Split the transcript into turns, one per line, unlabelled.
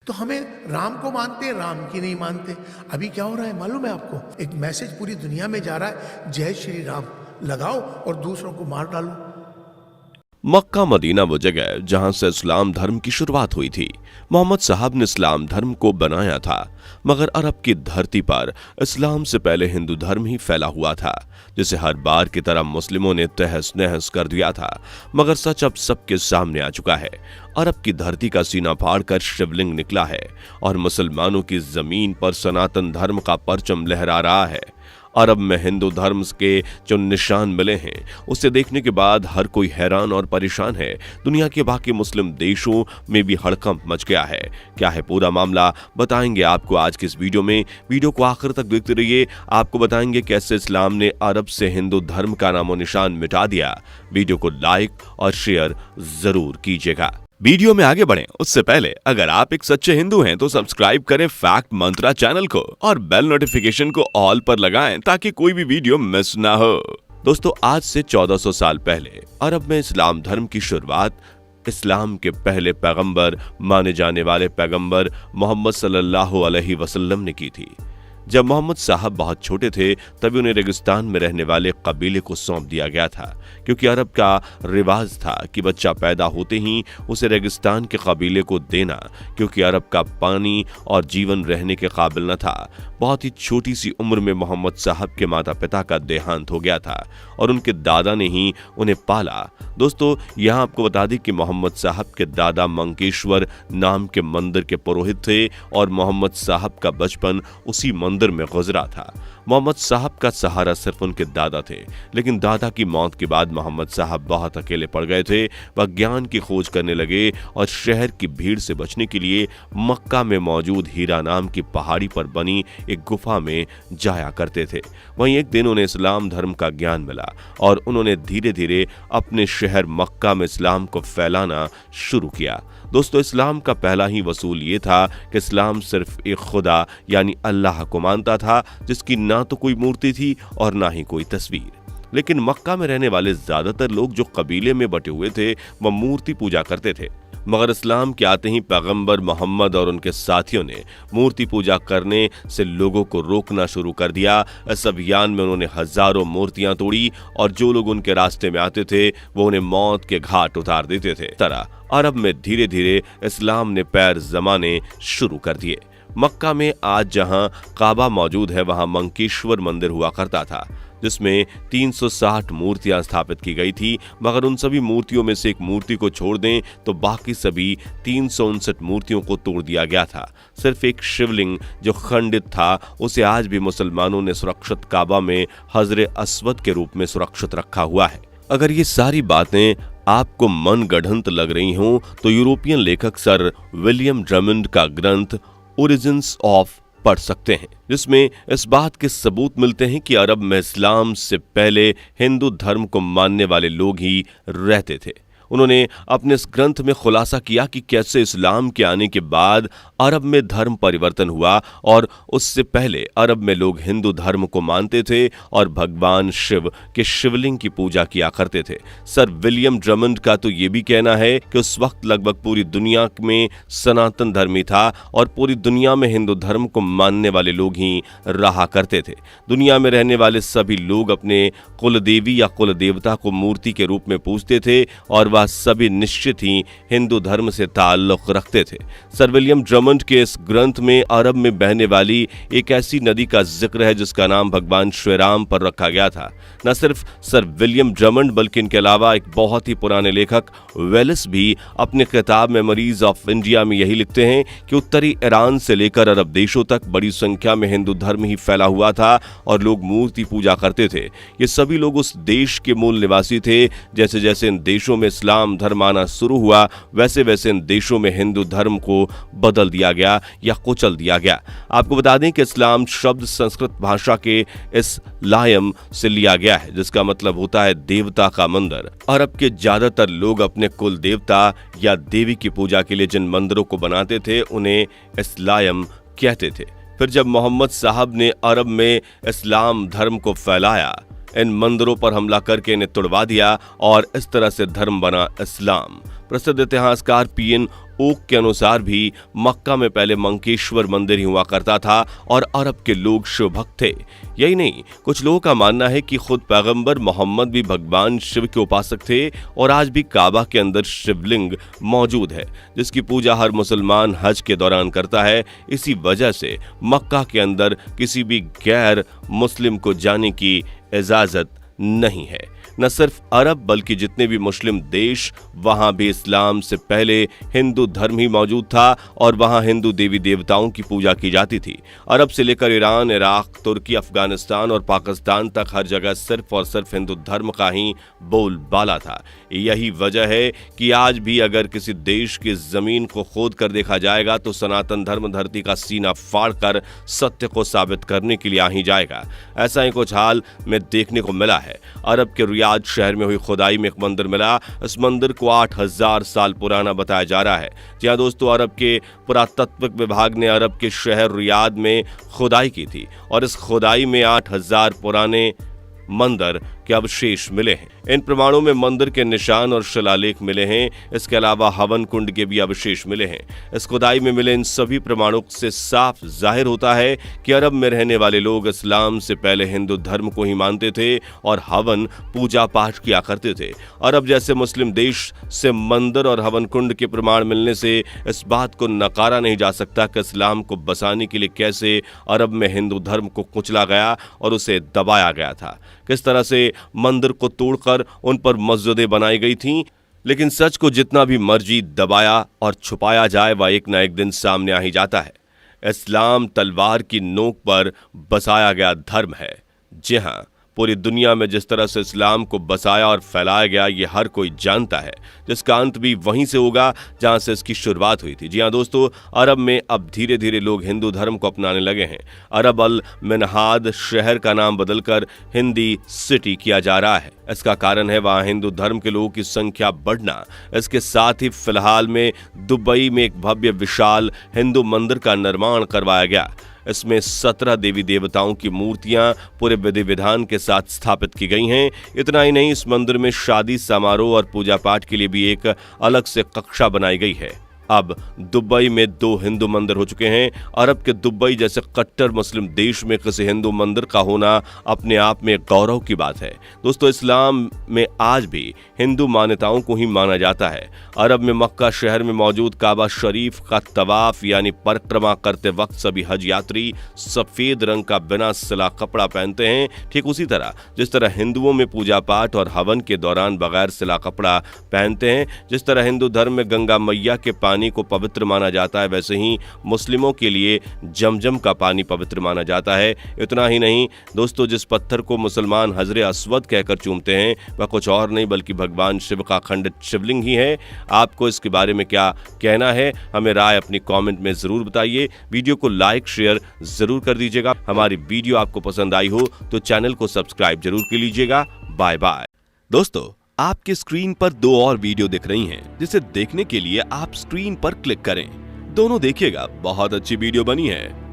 तो हमें राम को मानते हैं, राम की नहीं मानते। अभी क्या हो रहा है मालूम है आपको? एक मैसेज पूरी दुनिया में जा रहा है, जय श्री राम लगाओ और दूसरों को मार डालो।
मक्का मदीना वो जगह जहां से इस्लाम धर्म की शुरुआत हुई थी। मोहम्मद साहब ने इस्लाम धर्म को बनाया था, मगर अरब की धरती पर इस्लाम से पहले हिंदू धर्म ही फैला हुआ था, जिसे हर बार की तरह मुस्लिमों ने तहस नहस कर दिया था। मगर सच अब सबके सामने आ चुका है। अरब की धरती का सीना फाड़कर शिवलिंग निकला है और मुसलमानों की जमीन पर सनातन धर्म का परचम लहरा रहा है। अरब में हिंदू धर्म के जो निशान मिले हैं, उसे देखने के बाद हर कोई हैरान और परेशान है। दुनिया के बाकी मुस्लिम देशों में भी हड़कंप मच गया है। क्या है पूरा मामला, बताएंगे आपको आज की इस वीडियो में। वीडियो को आखिर तक देखते रहिए। आपको बताएंगे कैसे इस्लाम ने अरब से हिंदू धर्म का नामो निशान मिटा दिया। वीडियो को लाइक और शेयर जरूर कीजिएगा। वीडियो में आगे बढ़ें उससे पहले अगर आप एक सच्चे हिंदू हैं तो सब्सक्राइब करें फैक्ट मंत्रा चैनल को और बेल नोटिफिकेशन को ऑल पर लगाएं ताकि कोई भी वीडियो मिस ना हो। दोस्तों, आज से 1400 साल पहले अरब में इस्लाम धर्म की शुरुआत इस्लाम के पहले पैगंबर माने जाने वाले पैगंबर मोहम्मद सल्लल्लाहु अलैहि वसल्लम ने की थी। जब मोहम्मद साहब बहुत छोटे थे तभी उन्हें रेगिस्तान में रहने वाले कबीले को सौंप दिया गया था, क्योंकि अरब का रिवाज था कि बच्चा पैदा होते ही उसे रेगिस्तान के कबीले को देना, क्योंकि अरब का पानी और जीवन रहने के काबिल न था। बहुत ही छोटी सी उम्र में मोहम्मद साहब के माता पिता का देहांत हो गया था और उनके दादा ने ही उन्हें पाला। दोस्तों, यहाँ आपको बता दें कि मोहम्मद साहब के दादा मंकेश्वर नाम के मंदिर के पुरोहित थे और मोहम्मद साहब का बचपन उसी मंदिर में गुजरा था। मोहम्मद साहब का सहारा सिर्फ उनके दादा थे, लेकिन दादा की मौत के बाद मोहम्मद साहब बहुत अकेले पड़ गए थे। वह ज्ञान की खोज करने लगे और शहर की भीड़ से बचने के लिए मक्का में मौजूद हीरा नाम की पहाड़ी पर बनी एक गुफा में जाया करते थे। वहीं एक दिन उन्हें इस्लाम धर्म का ज्ञान मिला और उन्होंने धीरे धीरे अपने शहर मक्का में इस्लाम को फैलाना शुरू किया। दोस्तों, इस्लाम का पहला ही वसूल ये था कि इस्लाम सिर्फ एक खुदा यानी अल्लाह को मानता था, जिसकी ना तो कोई मूर्ति थी और ना ही कोई तस्वीर। लेकिन मक्का में रहने वाले ज्यादातर लोग जो कबीले में बटे हुए थे वह मूर्ति पूजा करते थे। मगर इस्लाम के आते ही पैगंबर मोहम्मद और उनके साथियों ने मूर्ति पूजा करने से लोगों को रोकना शुरू कर दिया। इस अभियान में उन्होंने हजारों मूर्तियां तोड़ी और जो लोग उनके रास्ते में आते थे वो उन्हें मौत के घाट उतार देते थे। तरह अरब में धीरे धीरे इस्लाम ने पैर जमाने शुरू कर दिए। मक्का में आज जहां काबा मौजूद है वहां मंकेश्वर मंदिर हुआ करता था, जिसमें 360 मूर्तियां स्थापित की गई थी। मगर उन सभी मूर्तियों में से एक मूर्ति को छोड़ दें तो बाकी सभी 359 मूर्तियों को तोड़ दिया गया था। सिर्फ एक शिवलिंग जो खंडित था उसे आज भी मुसलमानों ने सुरक्षित काबा में हजरे अस्वद के रूप में सुरक्षित रखा हुआ है। अगर ये सारी बातें आपको मनगढ़ंत लग रही हों तो यूरोपियन लेखक सर विलियम ड्रमंड का ग्रंथ ओरिजिन्स ऑफ पढ़ सकते हैं, जिसमें इस बात के सबूत मिलते हैं कि अरब में इस्लाम से पहले हिंदू धर्म को मानने वाले लोग ही रहते थे। उन्होंने अपने इस ग्रंथ में खुलासा किया कि कैसे इस्लाम के आने के बाद अरब में धर्म परिवर्तन हुआ और उससे पहले अरब में लोग हिंदू धर्म को मानते थे और भगवान शिव के शिवलिंग की पूजा किया करते थे। सर विलियम ड्रमंड का तो ये भी कहना है कि उस वक्त लगभग पूरी दुनिया में सनातन धर्म ही था और पूरी दुनिया में हिंदू धर्म को मानने वाले लोग ही रहा करते थे। दुनिया में रहने वाले सभी लोग अपने कुल देवी या कुल देवता को मूर्ति के रूप में पूजते थे और सभी निश्चित ही हिंदू धर्म से ताल्लुक रखते थे। सर विलियम ड्रमंड के इस ग्रंथ में अरब में बहने वाली एक ऐसी नदी का जिक्र है जिसका नाम भगवान श्री राम पर रखा गया था। न सिर्फ सर विलियम ड्रमंड बल्कि इनके अलावा एक बहुत ही पुराने लेखक वेलिस भी अपने किताब मेमोरीज ऑफ इंडिया में यही लिखते हैं कि उत्तरी ईरान से लेकर अरब देशों तक बड़ी संख्या में हिंदू धर्म ही फैला हुआ था और लोग मूर्ति पूजा करते थे। ये सभी लोग उस देश के मूल निवासी थे। जैसे जैसे इन देशों में इस्लाम धर्म आना शुरू हुआ वैसे वैसे इन देशों में हिंदू धर्म को बदल दिया गया या कुचल दिया गया। आपको बता दें कि इस्लाम शब्द संस्कृत भाषा के इस्लाम से लिया गया है, जिसका मतलब होता है देवता का मंदिर। अरब के ज्यादातर लोग अपने कुल देवता या देवी की पूजा के लिए जिन मंदिरों को बनाते थे उन्हें इस्लाम कहते थे। फिर जब मोहम्मद साहब ने अरब में इस्लाम धर्म को फैलाया, इन मंदिरों पर हमला करके इन्हें तुड़वा दिया और इस तरह से धर्म बना इस्लाम। प्रसिद्ध इतिहासकार पीएन ओक के अनुसार भी मक्का में पहले मंकेश्वर मंदिर ही हुआ करता था और अरब के लोग शिव भक्त थे। यही नहीं, कुछ लोगों का मानना है कि खुद पैगंबर मोहम्मद भी भगवान शिव के उपासक थे और आज भी काबा के अंदर शिवलिंग मौजूद है जिसकी पूजा हर मुसलमान हज के दौरान करता है। इसी वजह से मक्का के अंदर किसी भी गैर मुस्लिम को जाने की इजाजत नहीं है। न सिर्फ अरब बल्कि जितने भी मुस्लिम देश, वहां भी इस्लाम से पहले हिंदू धर्म ही मौजूद था और वहां हिंदू देवी देवताओं की पूजा की जाती थी। अरब से लेकर ईरान, इराक, तुर्की, अफगानिस्तान और पाकिस्तान तक हर जगह सिर्फ और सिर्फ हिंदू धर्म का ही बोलबाला था। यही वजह है कि आज भी अगर किसी देश की जमीन को खोद कर देखा जाएगा तो सनातन धर्म धरती का सीना फाड़कर सत्य को साबित करने के लिए आ ही जाएगा। ऐसा ही कुछ हाल में देखने को मिला है। अरब के रियाद शहर में हुई खुदाई में एक मंदिर मिला। इस मंदिर को 8000 साल पुराना बताया जा रहा है। जी हाँ दोस्तों, अरब के पुरातत्व विभाग ने अरब के शहर रियाद में खुदाई की थी और इस खुदाई में 8000 पुराने मंदिर के अवशेष मिले हैं। इन प्रमाणों में मंदिर के निशान और शिलालेख मिले हैं। इसके अलावा हवन कुंड के भी अवशेष मिले हैं। इस खुदाई में मिले इन सभी प्रमाणों से साफ जाहिर होता है कि अरब में रहने वाले लोग इस्लाम से पहले हिंदू धर्म को ही मानते थे और हवन पूजा पाठ किया करते थे। अरब जैसे मुस्लिम देश से मंदिर और हवन कुंड के प्रमाण मिलने से इस बात को नकारा नहीं जा सकता कि इस्लाम को बसाने के लिए कैसे अरब में हिंदू धर्म को कुचला गया और उसे दबाया गया था। किस तरह से मंदिर को तोड़कर उन पर मस्जिदें बनाई गई थीं। लेकिन सच को जितना भी मर्जी दबाया और छुपाया जाए वह एक न एक दिन सामने आ ही जाता है। इस्लाम तलवार की नोक पर बसाया गया धर्म है। जी हाँ, पूरी दुनिया में जिस तरह से इस्लाम को बसाया और फैलाया गया ये हर कोई जानता है, जिसका अंत भी वहीं से होगा जहां से इसकी शुरुआत हुई थी। जी हाँ दोस्तों, अरब में अब धीरे धीरे लोग हिंदू धर्म को अपनाने लगे हैं। अरब अल मिनहाद शहर का नाम बदलकर हिंदी सिटी किया जा रहा है। इसका कारण है वहां हिंदू धर्म के लोगों की संख्या बढ़ना। इसके साथ ही फिलहाल में दुबई में एक भव्य विशाल हिंदू मंदिर का निर्माण करवाया गया। इसमें 17 देवी देवताओं की मूर्तियां पूरे विधि विधान के साथ स्थापित की गई हैं। इतना ही नहीं, इस मंदिर में शादी समारोह और पूजा पाठ के लिए भी एक अलग से कक्षा बनाई गई है। अब दुबई में 2 हिंदू मंदिर हो चुके हैं। अरब के दुबई जैसे कट्टर मुस्लिम देश में किसी हिंदू मंदिर का होना अपने आप में गौरव की बात है। दोस्तों, इस्लाम में आज भी हिंदू मान्यताओं को ही माना जाता है। अरब में मक्का शहर में मौजूद काबा शरीफ का तवाफ यानी परिक्रमा करते वक्त सभी हज यात्री सफेद रंग का बिना सिला कपड़ा पहनते हैं। ठीक उसी तरह जिस तरह हिंदुओं में पूजा पाठ और हवन के दौरान बगैर सिला कपड़ा पहनते हैं, जिस तरह हिंदू धर्म में गंगा मैया के पानी को पवित्र माना जाता है, वैसे ही मुस्लिमों के लिए जमजम का पानी पवित्र माना जाता है। इतना ही नहीं दोस्तों, जिस पत्थर को मुसलमान हजरे अस्वद कहकर चूमते हैं वह कुछ और नहीं बल्कि भगवान शिव का खंडित शिवलिंग ही है। आपको इसके बारे में क्या कहना है, हमें राय अपनी कमेंट में जरूर बताइए। वीडियो को लाइक शेयर जरूर कर दीजिएगा। हमारी वीडियो आपको पसंद आई हो तो चैनल को सब्सक्राइब जरूर कर लीजिएगा। Bye bye. दोस्तों, आपके स्क्रीन पर 2 और वीडियो दिख रही हैं, जिसे देखने के लिए आप स्क्रीन पर क्लिक करें। दोनों देखिएगा, बहुत अच्छी वीडियो बनी है।